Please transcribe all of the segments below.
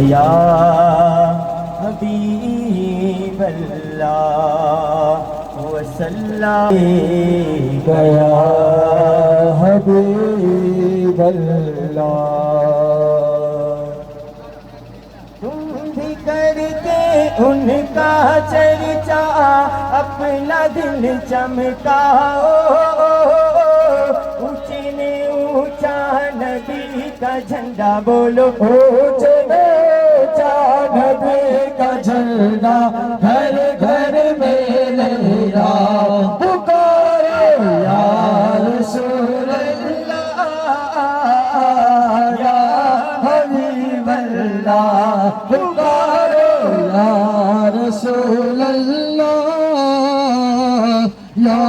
یا حبیب اللہ وسلم یا حبیب اللہ تم بھی کرتے ان کا چرچا اپنا دل چمکاؤ اونچے میں اونچا نبی کا جھنڈا بولو اونچے میں اونچا نبی کا جھنڈا گھر گھر میں لہرا پکارے یا رسول اللہ یا حبیب اللہ پکارے یا رسول اللہ یا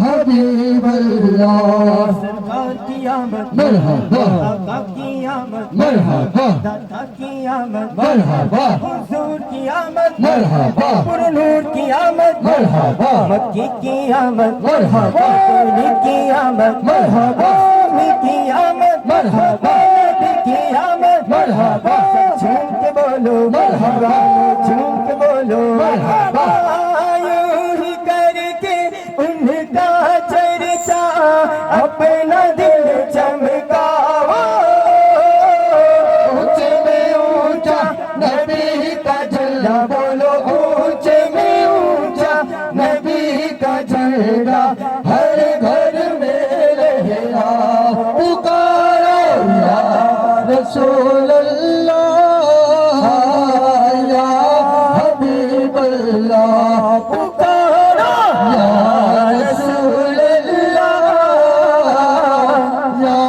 حبیب اللہ سرکار کی آمد مرحبا آقا کی آمد مرحبا دادا کی آمد مرحبا حضور کی آمد مرحبا پر نور کی آمد مرحبا مکی کی آمد مرحبا کولی کی آمد مرحبا می کی آمد مرحبا نبی کی آمد مرحبا جھوم کے بولو مرحبا جھوم کے بولو مرحبا یوں ہی کر کے ان کا چرچا اپنا دل چمکاؤ اونچے میں اونچا نبی کا جھنڈا بولو اونچے میں اونچا نبی کا جھنڈا ہر گھر میں لہرا پکارو یا رسول اللہ یا حبیب اللہ پکارو یا رسول اللہ یا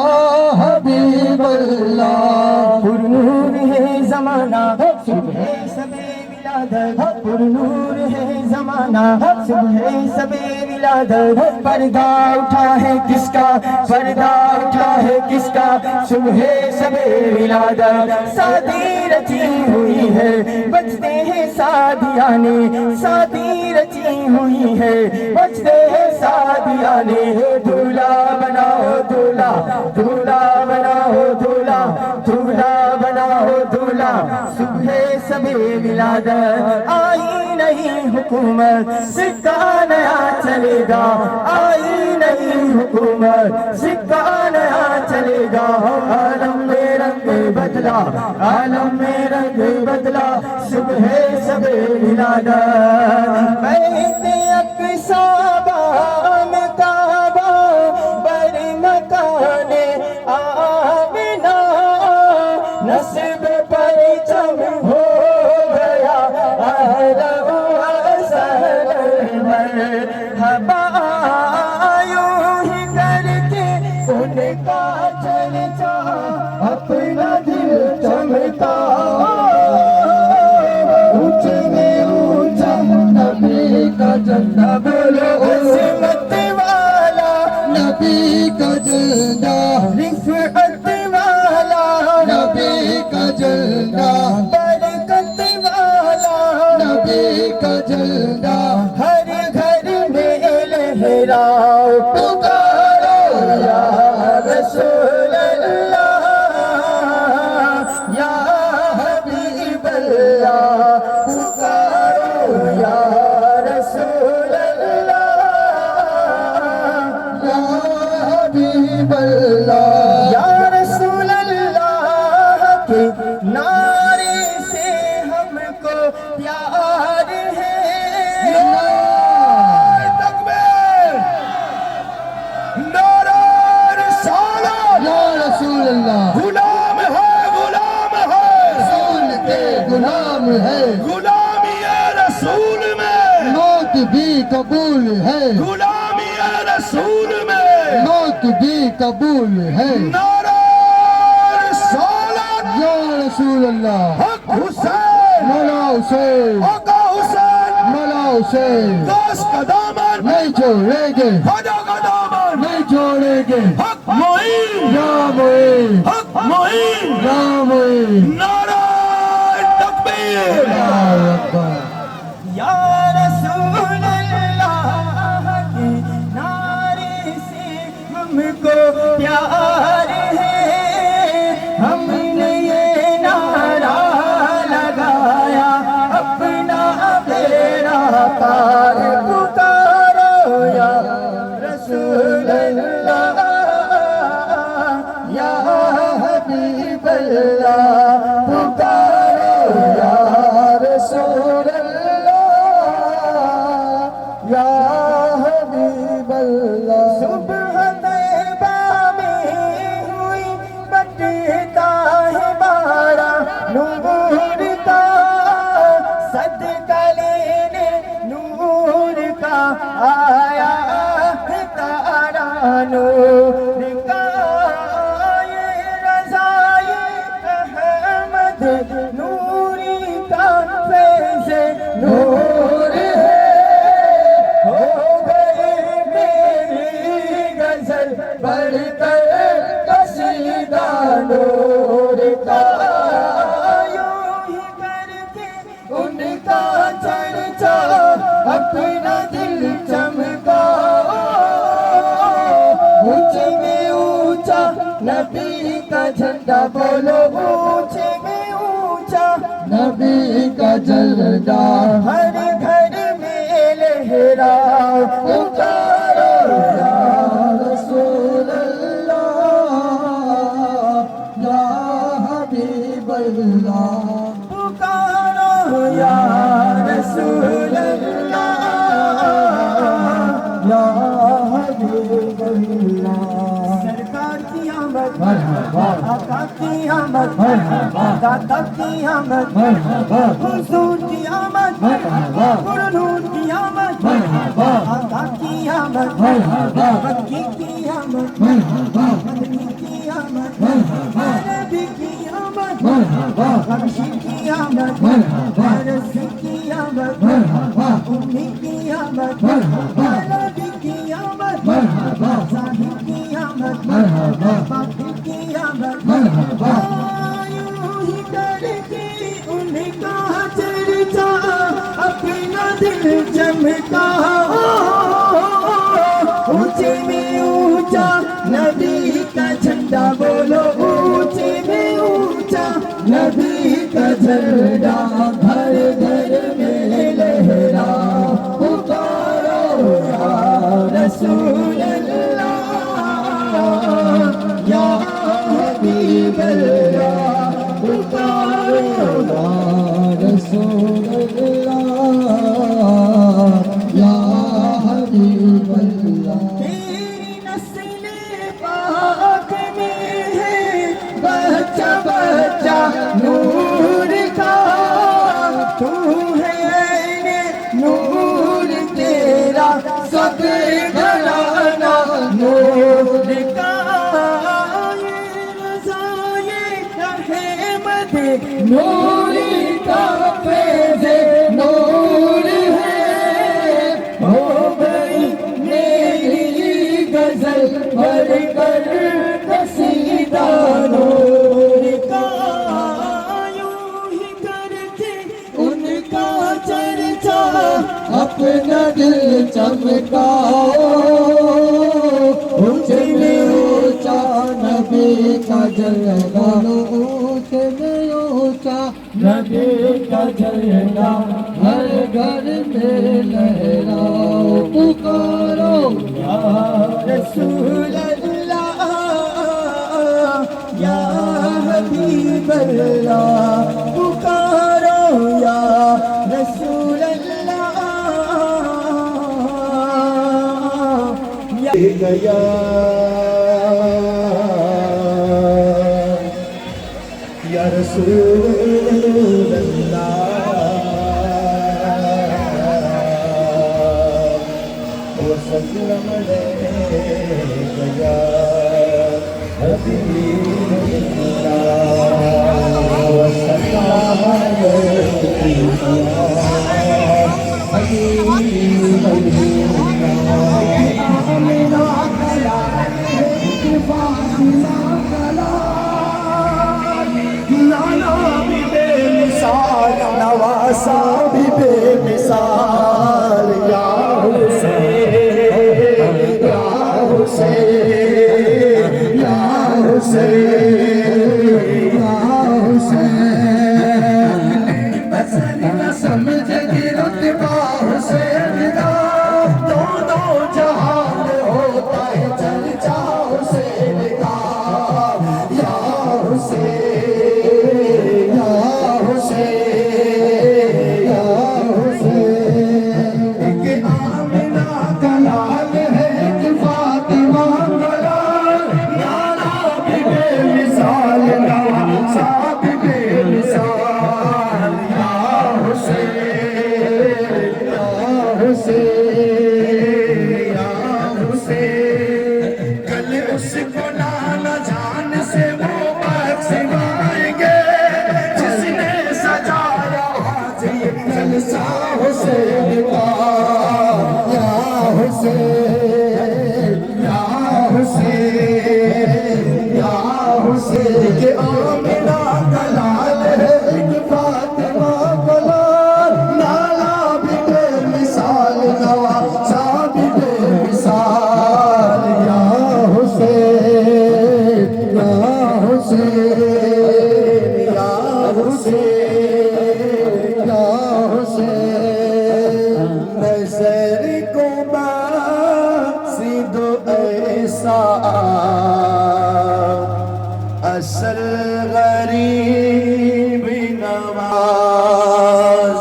حبیب اللہ پر نور ہے زمانہ صبح سبے ولادت پر نور ہے زمانہ صبح سبے ولادت پردہ اٹھا ہے کس کا پردہ اٹھا ہے کس کا صبح سبے ولادت شادی رچی ہوئی ہے بچتے ہیں سادیانے شادی رچی ہوئی ہے بچتے ہیں سادیانے دولہا بناؤ دولہا دولہا بناؤ دولہا دولہا بناؤ دولہا صبح سبے ولادت آئی نہیں حکومت سکہ نیا چلے گا آئی نہیں حکومت سکہ نیا چلے گا عالم میں رنگ بدلا عالم میں رنگ بدلا صبح سبے ولادت بیت اقصی بام کعبہ بر مکان آمنہ نصب پرچم ہو گیا اہلا و سہلا مرحبا یوں ہی کر کے ان کا چرچا اپنا دل چمکا اونچے میں اونچا نبی کا جھنڈا بولو عظمت والا نبی کا جھنڈا رفعت والا نبی کا جھنڈا برکت والا نبی کا جھنڈا ہر گھر میں لہراؤ پکارو یا رسول اللہ یا حبیب اللہ پکارو یا رسول اللہ یا حبیب اللہ یا رسول اللہ کے نعرے سے ہم کو پیار ہے یا رسول اللہ غلام ہے رسول کے غلام ہے غلامی رسول میں موت بھی قبول ہے غلامی رسول میں موت بھی قبول ہے نعرہ رسالت یا رسول اللہ حق حسین مولا حسین آقا حسین مولا حسین داس کا دامن نہیں چھوڑیں گے خدا کا دامن نہیں چھوڑیں گے حق معین یا معین حق معین یا معین نعرہ تکبیر اللہ اکبر یا رسول اللہ کے نعرے سے ہم کو پیار ہے ہم نے یہ نعرہ سرکار پکارو یا رسول اللہ یا حبیب اللہ پکارو یا رسول اللہ یا حبیب اللہ صبح طیبہ میں ہوئی بٹتا ہے بارہ نور کا صدقہ لینے نور کا آیا ہے تارا نور کا یہ رضائے احمد نوری کا فیض نور ہے ہو گئے میری غزل بڑھ کر قصیدہ نور کا یوں ہی کر کے ان کا چرچا اپنا دل چمکا اونچے میں اونچا نبی کا جھنڈا بولو اونچے میں اونچا نبی کا جھنڈا ہر گھر میں لہراؤ پکارو یا رسول اللہ یا حبیب اللہ پکارو یا رسول اللہ یا حبیب اللہ سرکار کی آمد آقا کی آمد داتا کی آمد حضور کی آمد پرنور کی آمد آقا کی آمد مکی کی آمد مدنی کی آمد عربی کی آمد حبشی کی آمد فارسی کی آمد امی کی آمد عربی کی آمد صاحب کی آمد باقی کی آمد یوں ہی کر کے ان کا چرچا اپنا دل چمکا اونچے میں اونچا نبی کا جھنڈا بولو اونچے میں اونچا نبی کا جھنڈا گھر گھر میں لہرا پکارو یا رسول اللہ یا حبیب اللہ پکارو یا رسول اللہ یا حبیب اللہ تیری نسل پاک میں ہے بچہ بچہ نور کا تو ہے عین نور تیرا سب گھرانہ نور کا یہ رضائے احمد نوری کا فیض نور ہے ہو گئی میری غزل بھر کر قصیدہ نور کا یوں ہی کر کے ان کا چرچا اپنا دل چمکاؤ اونچے میں اونچا نبی کا جھنڈا اونچے میں اونچا نبی کا جھنڈا ہر گھر میں لہراؤ پکارو یا رسول اللہ یا حبیب اللہ پکارو یا رسول اللہ گیا یا رسول اللہ وسلم علیک یا حبیب اللہ وسلم علیک یا حبیب اللہ نواسا بھی بے مثال یا حسین یا حسین یا حسین یا حسین بس نہ سمجھ گی رتبہ حسین حسین یا حسین کل اس کو نانا جان سے وہ بخشوائیں گے جس نے سجایا آج یہ جلسہ حسین کا یا حسین یا حسین یا حسین کہ آمنہ کا لال ہے ایک فاطمہ کا لال لالا بھی بے مثال نوازا بھی بے مثال یا حسین یا حسین یا حسین یا حسین نظر کو باسی دو ایسا اصل غریب نواز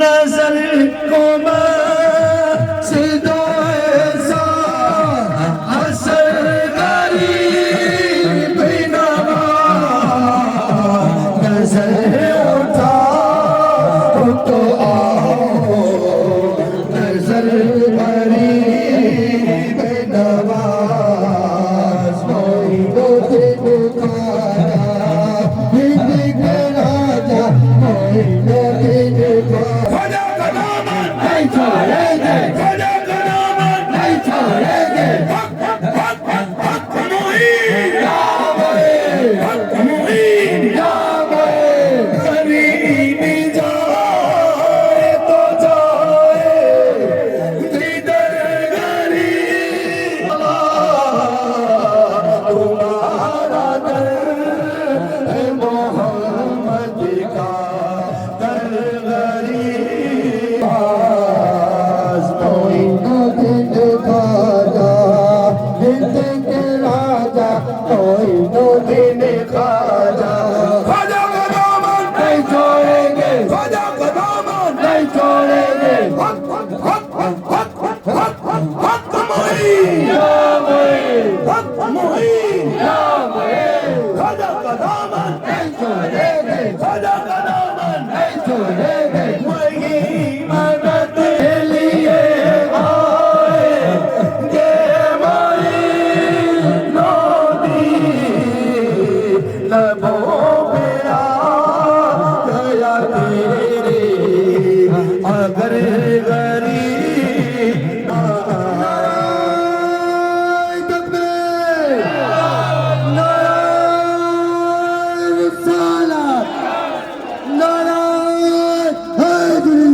نظر کو باسی دو ایسا اصل غریب نواز نظر اٹھا تو آؤ نظر غریب نواز کوئی دو دن راجا کوئی دو دن خدا کا دامن نہیں چھوڑیں گے خدا کا دامن نہیں چھوڑیں گے حق معین یا معین حق معین یا معین غریب جائے تو جائے جدھر غریب تمہارا در ہے محمد کا در غریب آز کوئی نہ دن خواجہ ہند کے راجا کوئی نہ دن خواجہ خواجہ کا دامن نہیں چھوڑیں گے خواجہ کا دامن نہیں چھوڑیں گے حق معین یا معین حق معین یا معین خواجہ کا دامن نہیں چھوڑیں گے خواجہ کا دامن نہیں چھوڑیں گے وہی مدد کے لیے آئے گے معین نودی لبوں پہ آ گیا تیرے اگر غریب نعرہ تکبیر نعرہ رسالت نعرہ حیدری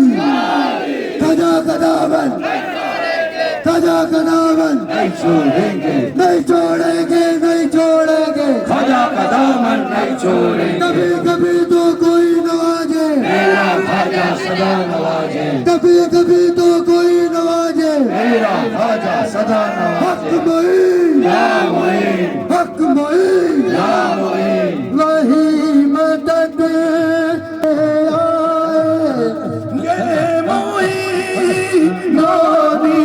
خدا کا دامن خدا کا دامن نہیں چھوڑیں گے نہیں چھوڑیں گے نہیں چھوڑیں گے خدا کا دامن نہیں چھوڑیں گے کبھی کبھی تو کوئی نوازے میرا خواجہ سدا نوازے کبھی کبھی تو کوئی نوازے میرا خواجہ سدا نوازے حق معین یا معین حق معین یا معین وہی مدد آئے گے معین نادی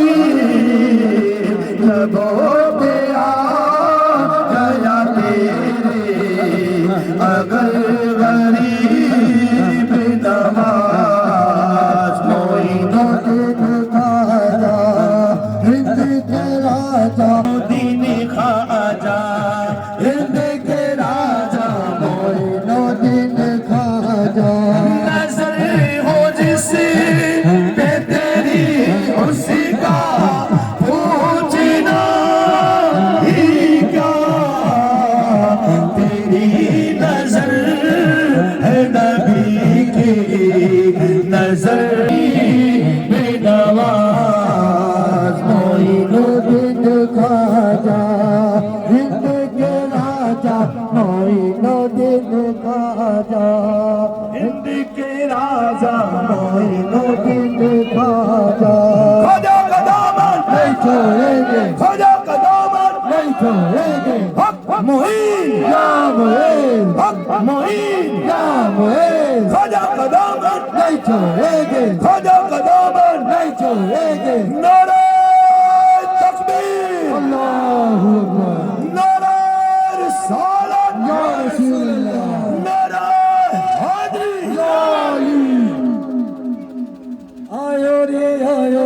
لبوں پہ آ گیا تیرے اگر غریب نواز کوئی نہ دن خواجہ ہند کے راجا دین خواجہ ہند کے راجا کوئی نہ دن خواجہ نظر ہو جس پہ تیری اسی کا پوچھنا ہی کیا تیری نظر ہے نبی کی نظر بے نواز معین الدین خواجہ ہند کے راجا معین الدین خواجہ ہند کے راجا معین الدین خواجہ خواجہ کا دامن نہیں چھوڑیں گے خواجہ کا دامن نہیں چھوڑیں گے حق معین یا معین حق معین یا معین خواجہ کا دامن نہیں چھوڑیں گے خواجہ کا دامن نہیں چھوڑیں گے نعرہ تکبیر اللہ اکبر نعرہ رسالت یا رسول اللہ نعرہ حیدری یا علی آیو رے آیو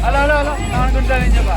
Halo, halo, halo. Tangan gundarin coba.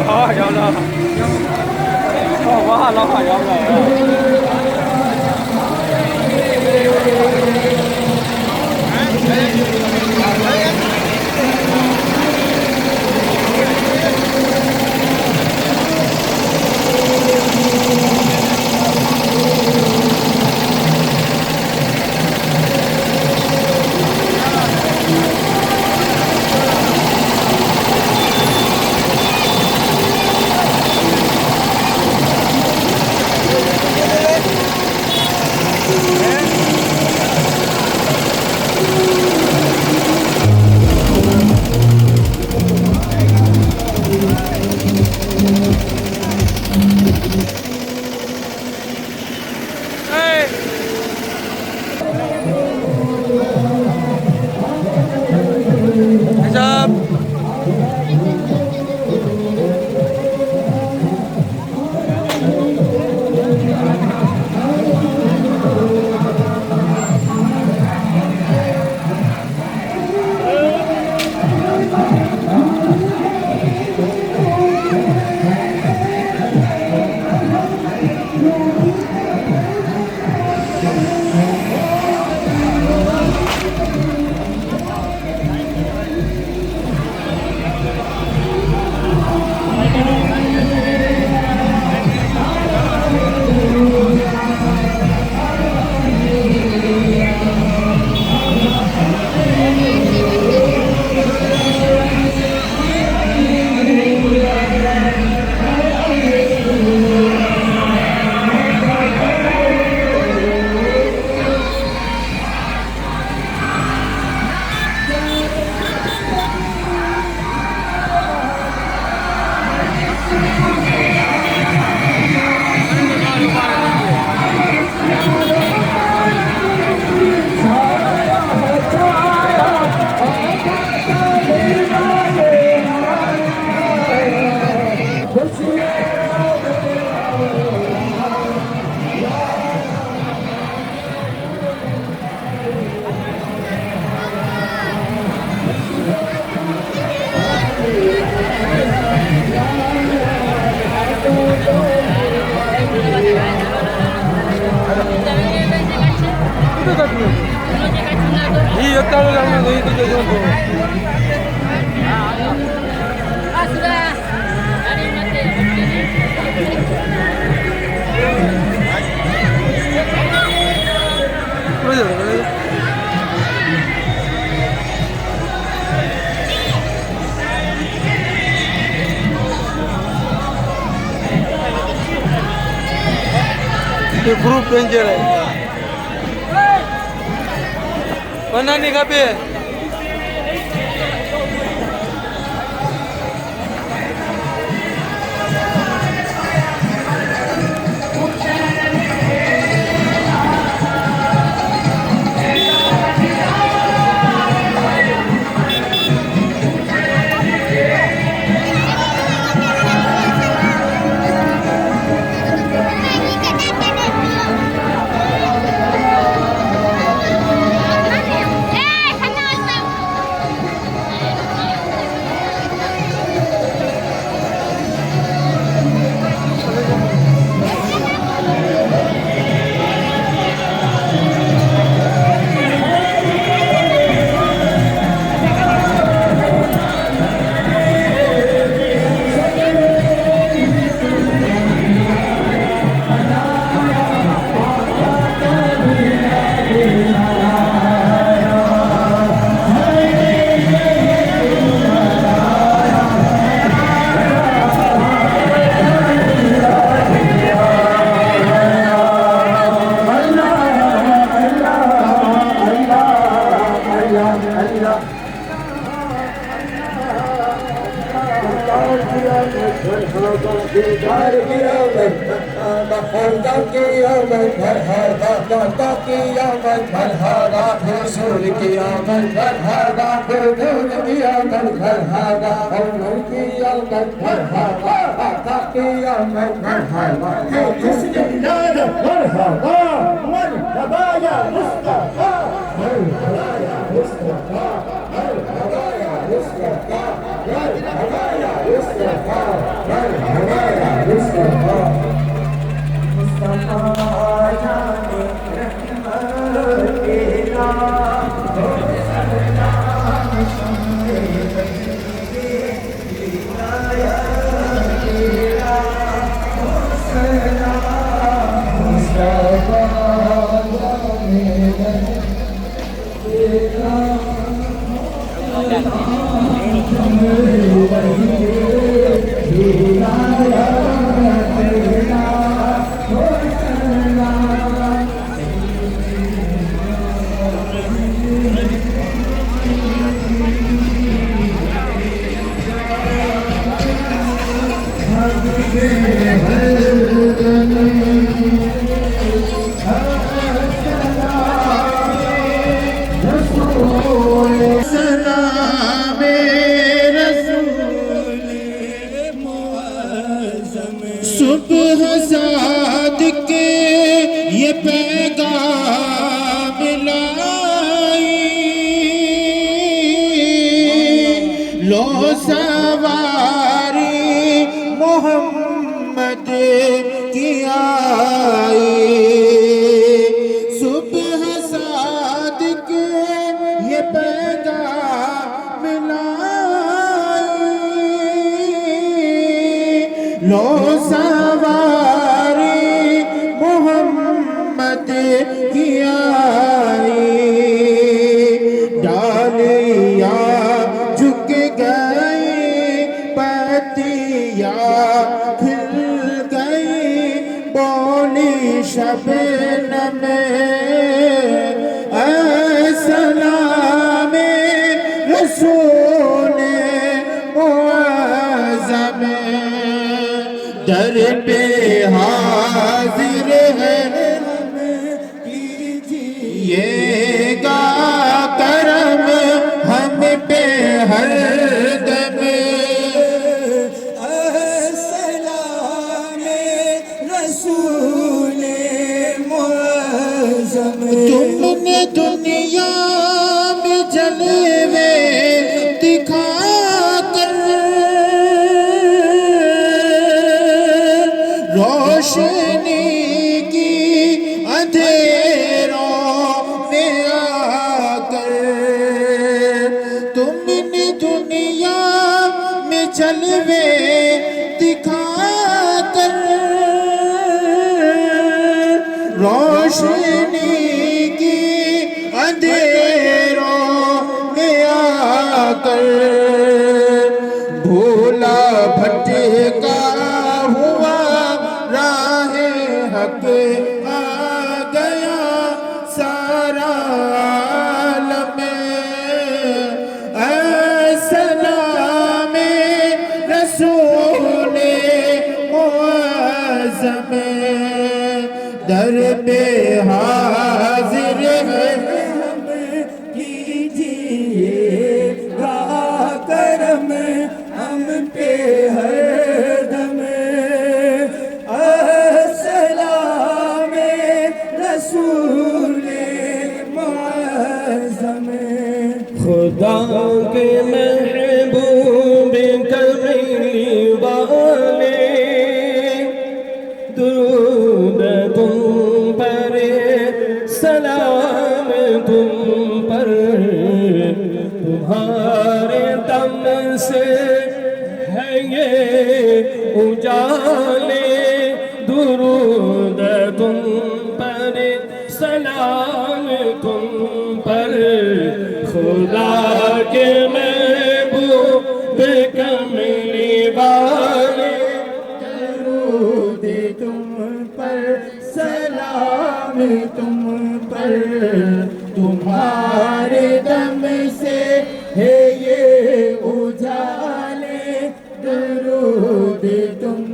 Oh, ya Allah. Oh, mahal lah, ya Allah. Iya, tahu lah itu contoh. Ah, sudah. Dari mati. Itu grup penjel. Mana nih kape? دیدار کی آمد مرحبا کی آمد مرحبا داتا کی آمد مرحبا رسول کی آمد مرحبا دودھ کی آمد مرحبا عمر کی آمد مرحبا داتا کی آمد مرحبا بسم اللہ مرحبا مرحبا یا مصطفیٰ مرحبا یا مصطفیٰ مرحبا یا مصطفیٰ مرحبا یا مصطفیٰ مرحبا یا مصطفیٰ مصطفیٰ جانے رحمت کے نام صبح صادق یہ پیغام لائی لو سواری محمد کی آئی صبح صادق یہ پیغام لائی لو سواری محمد کی آئی ڈالیاں جھک گئی پتیاں کھل گئی بولی شبنم اے سلام رسول معظم در پہ حاضر ہے ہم کیجیے گا کرم ہم پہ ہر دم سلام رسول معظم تم نے دنیا میں جلوے دکھا کر روشنی کی اندھیروں میں آ کر تم نے دنیا میں جلوے دکھا کر روشنی کی اندھیروں میں آ کر بھولا بھٹکا ہوا راہ حق آ گیا سارا عالم اے سلام رسول معظم در پہ حاضر ہے ہم کیجیے گا کرم ہم پہ ہر دم سلام رسول معظم خدا کے محبوب کمیلی والے درود تم پر سلام تم پر تمہارے دم سے ہے یہ اجالے درود تم پر سلام تم پر خدا کے محبوب کملی والے درود تم پر سلام تم پر تمہارے دم سے ہے یہ اجالے درود تم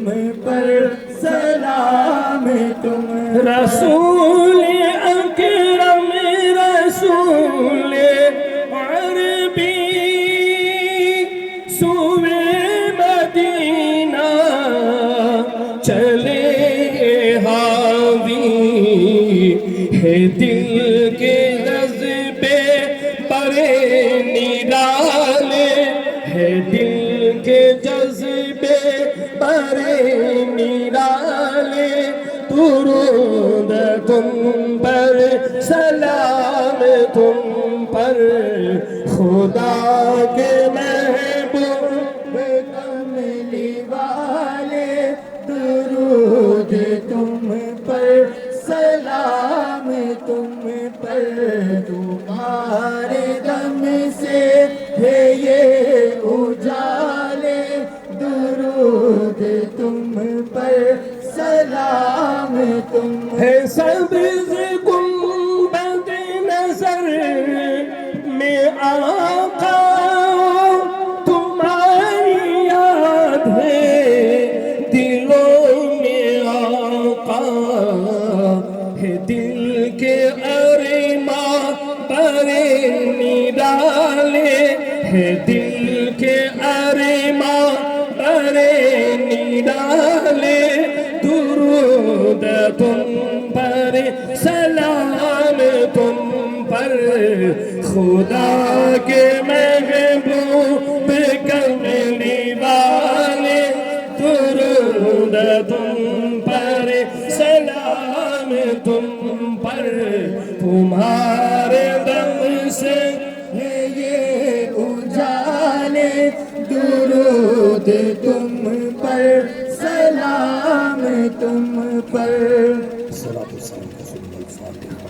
نرالے ہے دل کے جذبے بڑے نرالے درود تم پر سلام تم پر خدا کے محبوب کملی والے درود تم پر سلام تم پر تمہارے دم سے ہے یہ اجالے درود تم پر سلام تم ہے سبز گنبد نظر میں آقا تمہاری یاد ہے دلوں میں آقا ہے دل کے ارمان بڑے نرالے ہے دل کے ارمان بڑے نرالے درود تم پر سلام تم پر خدا کے محبوب کملی والے درود تم پر سلام تم پر تمہارے دم سے ہے یہ اجالے درود تم پر سلام تم پر صلاۃ والسلام رسول اللہ الفاتحہ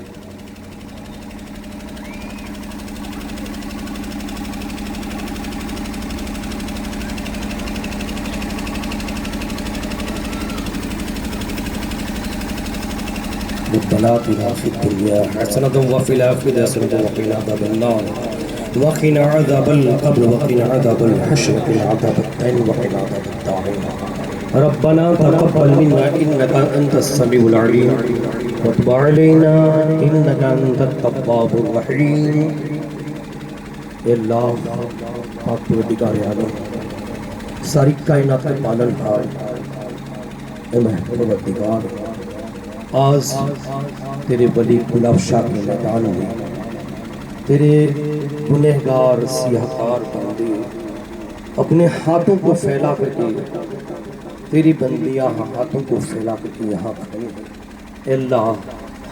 ربنا آتنا في الدنيا حسنة وفي الآخرة حسنة وقنا عذاب النار وقنا عذاب القبر وقنا عذاب الحشر وقنا عذاب الدين وقنا عذاب الطاعون ربنا تقبل منا إنك أنت السميع العليم وتب علينا إنك أنت التواب الرحيم اے اللہ پاک پروردگار عالم ساری کائنات کا پالن ہار اے محبوب پروردگار آج تیرے ولی گلاب شاہ کے میدان میں تیرے گنہگار سیاہکار بندے اپنے ہاتھوں کو پھیلا کر کے تیری بندیاں ہاتھوں کو پھیلا کر کے یہاں کھڑے ہیں اے اللہ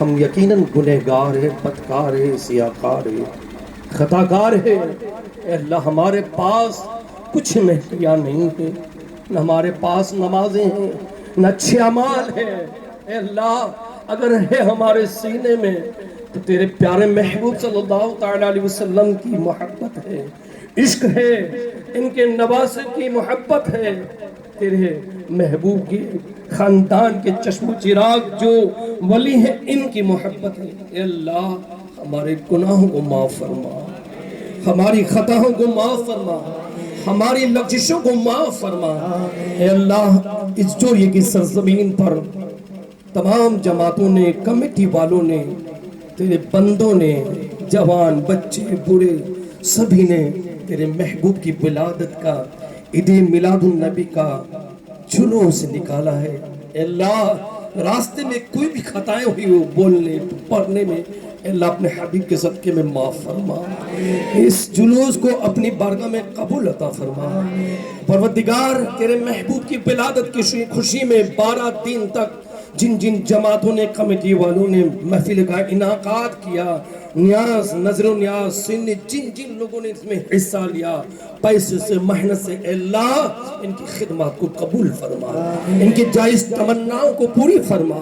ہم یقیناً گنہگار ہیں بدکار ہیں سیاہکار ہیں خطاکار ہیں اے اللہ ہمارے پاس کچھ مہدیاں نہیں ہیں نہ ہمارے پاس نمازیں ہیں نہ اچھے اعمال ہیں اے اللہ اگر ہے ہمارے سینے میں تو تیرے پیارے محبوب صلی اللہ تعالیٰ علیہ وسلم کی محبت ہے عشق ہے ان کے نواسے کی محبت ہے تیرے محبوب کی خاندان کے چشم و چراغ جو ولی ہیں ان کی محبت ہے اے اللہ ہمارے گناہوں کو معاف فرما ہماری خطاؤں کو معاف فرما ہماری لغزشوں کو معاف فرما اے اللہ اس جوڑیے کی سرزمین پر تمام جماعتوں نے کمیٹی والوں نے تیرے بندوں نے جوان بچے بوڑھے سبھی نے تیرے محبوب کی ولادت کا عید میلاد النبی کا جلوس نکالا ہے اے اللہ راستے میں کوئی بھی خطائیں ہوئی ہو بولنے پڑھنے میں اے اللہ اپنے حبیب کے صدقے میں معاف فرما اس جلوس کو اپنی بارگاہ میں قبول عطا فرما پروردگار تیرے محبوب کی ولادت کی خوشی میں 12 دن تک جن جن جماعتوں نے کمیٹی والوں نے محفل کا انعقاد کیا نیاز نظر و نیاز سن جن جن لوگوں نے اس میں حصہ لیا پیسے سے محنت سے اے اللہ ان کی خدمات کو قبول فرما ان کی جائز تمناؤں کو پوری فرما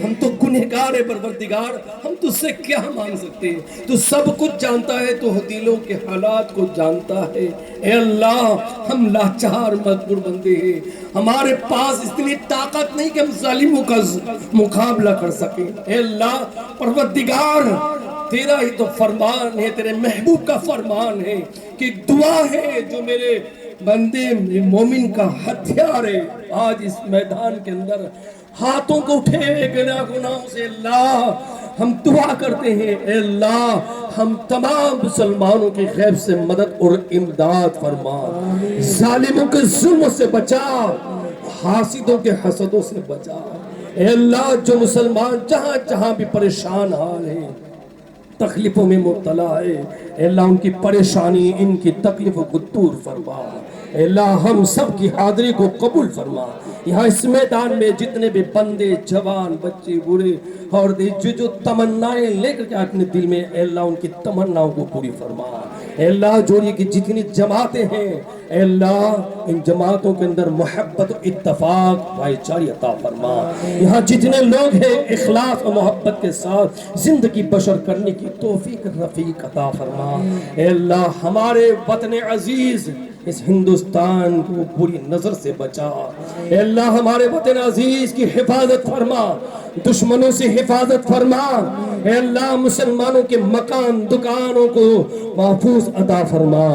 ہم تو گنہگار ہے پروردگار ہم تجھ سے کیا مانگ سکتے ہیں تو سب کچھ جانتا ہے تو دلوں کے حالات کو جانتا ہے اے اللہ ہم لاچار مجبور بندے ہیں ہمارے پاس اتنی طاقت نہیں کہ ہم ظالموں کا مقابلہ کر سکیں اے اللہ پروردگار تیرا ہی تو فرمان ہے تیرے محبوب کا فرمان ہے کہ دعا ہے جو میرے بندے مومن کا ہتھیار ہے آج اس میدان کے اندر ہاتھوں کو اٹھے گناہوں سے اللہ ہم دعا کرتے ہیں اے اللہ ہم تمام مسلمانوں کی غیب سے مدد اور امداد فرما ظالموں کے ظلم سے بچا حاسدوں کے حسدوں سے بچا اے اللہ جو مسلمان جہاں جہاں بھی پریشان حال ہیں تکلیفوں میں مبتلا ہے، اے اللہ ان کی پریشانی، ان کی تکلیفوں کو دور فرما، اے اللہ ہم سب کی حاضری کو قبول فرما۔ یہاں اس میدان میں جتنے بھی بندے، جوان، بچے، بوڑھے اور جو تمنائیں لے کر کے اپنے دل میں، اے اللہ ان کی تمناؤں کو پوری فرما۔ اے اللہ جو یہ کی جتنی جماعتیں ہیں، اے اللہ ان جماعتوں کے اندر محبت و اتفاق بھائی چاری عطا فرما۔ یہاں جتنے لوگ ہیں اخلاص و محبت کے ساتھ زندگی بشر کرنے کی توفیق رفیق عطا فرما۔ اے اللہ ہمارے وطن عزیز اس ہندوستان کو بری نظر سے بچا، اے اللہ ہمارے وطن عزیز کی حفاظت فرما، دشمنوں سے حفاظت فرما، اے اللہ مسلمانوں کے مکان دکانوں کو محفوظ عطا فرما،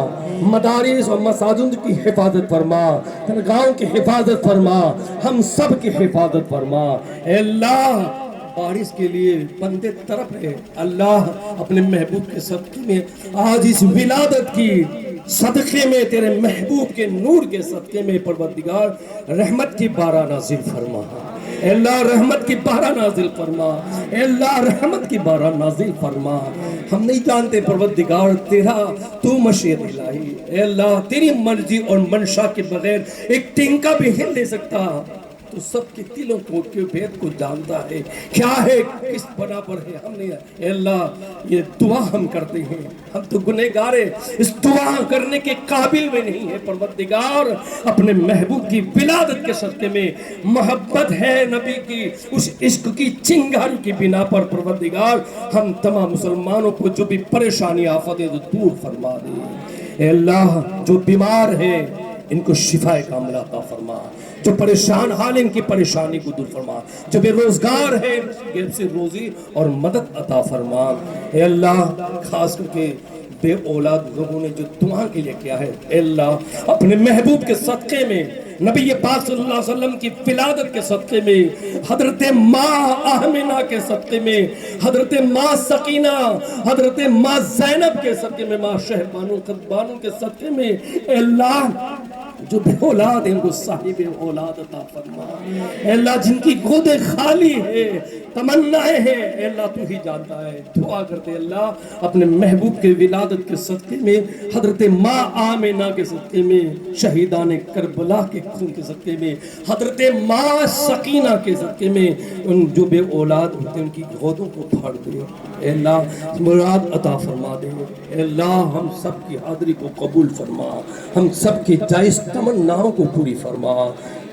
مدارس اور مساجد کی حفاظت فرما، درگاہوں کی حفاظت فرما، ہم سب کی حفاظت فرما۔ اے اللہ بارش کے لیے بندے طرف ہے، اللہ اپنے محبوب کے صدقے میں آج اس ولادت کی صدقے میں، تیرے محبوب کے نور کے صدقے میں پروردگار رحمت کی بارہ نازل فرما، اے اللہ رحمت کی بارہ نازل فرما، اے اللہ رحمت کی بارہ نازل فرما۔ ہم نہیں جانتے پروردگار تیرا تو مشیت الہی، اے اللہ تیری مرضی اور منشا کے بغیر ایک ٹنکا بھی ہل نہیں سکتا، تو سب کے دلوں کو کے بھید کو جانتا ہے، کیا ہے کس بنا پر ہے ہم نے۔ اے اللہ یہ دعا ہم کرتے ہیں، ہم تو گنہگار ہیں، اس دعا کرنے کے قابل بھی نہیں ہے پروردگار، اپنے محبوب کی ولادت کے صدقے میں محبت ہے نبی کی، اس عشق کی چنگاری کی بنا پر پروردگار ہم تمام مسلمانوں کو جو بھی پریشانی آفتیں دور فرما دے۔ اے اللہ جو بیمار ہے ان کو شفا کاملہ عطا فرما، جو پریشان حال ان کی پریشانی کو دور فرما، جو بے روزگار ہے غیب سے روزی اور مدد عطا فرما۔ اے اللہ خاص کر کے بے اولاد لوگوں نے جو دعا کے لیے کیا ہے، اے اللہ اپنے محبوب کے صدقے میں، نبی پاک صلی اللہ علیہ وسلم کی ولادت کے صدقے میں، حضرت ماں آمنہ کے صدقے میں، حضرت ماں سکینہ، حضرت ماں زینب کے صدقے میں، ماں شہبانو قدبانو کے صدقے میں، اے اللہ جو بے اولاد ہیں ان کو صاحب اولاد عطا فرما۔ اے اللہ جن کی گودیں خالی ہے، تمنائیں ہیں، اے اللہ تو ہی جانتا ہے، دعا کرتے اللہ اپنے محبوب کے ولادت کے صدقے میں، حضرت ماں آمنہ کے صدقے میں، شہیدان کربلا کے خون کے صدقے میں، حضرت ماں سکینہ کے صدقے میں، ان جو بے اولاد ہوتے ہیں ان کی گودوں کو پھاڑ دے، اے اللہ مراد عطا فرما دے۔ اے اللہ ہم سب کی حاضری کو قبول فرما، ہم سب کی جائز تمناؤں کو پوری فرما،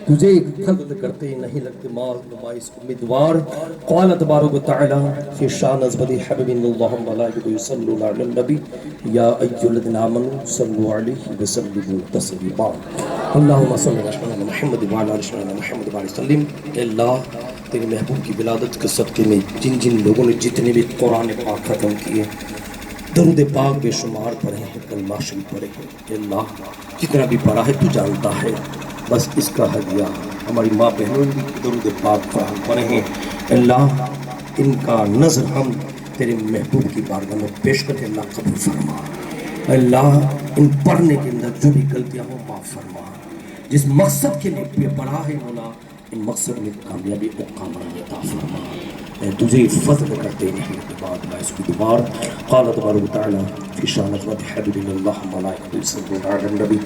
تجھے قتل کرتے نہیں لگتے مال نمائش امیدوار۔ قال تبارک و تعالی فی شان ازبدی حبیب اللہ ملائکۃ یصلون علی النبی یا ایھا الذین آمنوا صلوا علیہ وسلموا تسلیما۔ اللہم صل علی محمد وعلی آل محمد وبارک وسلم۔ اے اللہ تیرے محبوب کی ولادت کے صدقے میں جن جن لوگوں نے جتنے بھی قرآن پاک ختم کیے، درود پاک بے شمار پڑھے ہیں، کلمہ شریف پڑھے ہیں، اے اللہ جتنا بھی پڑھا ہے تو جانتا ہے، بس اس کا ہدیہ ہماری ماں بہنوں نے بھی درود پاک پڑھے ہیں، اے اللہ ان کا نظر ہم تیرے محبوب کی بارگاہ میں پیش کر کے اللہ قبول فرما۔ اے اللہ ان پڑھنے کے اندر جو بھی غلطیاں ہوں معاف فرما، جس مقصد کے لیے پڑھا ہے مولا ان مقصد میں کامیابی و کامیابی عطا فرما۔ تجھے فضل کرتے نہیں بعد میں اس کی دوبار قال تبارک و تعالی فی شان حبیب اللہ ملائکۃ یصلون علی النبی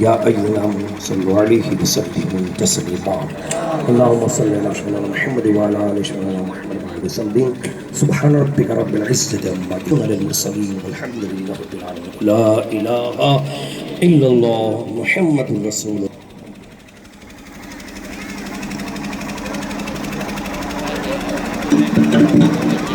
یا ایھا الذین آمنوا صلوا علیہ وسلموا تسلیما۔ اللهم صل علی سیدنا محمد وعلی آل سیدنا محمد وسلم۔ سبحان ربک رب العزۃ عما یصفون علی المرسلین والحمد للہ رب العالمین۔ لا الہ الا اللہ محمد رسول اللہ۔ Thank you.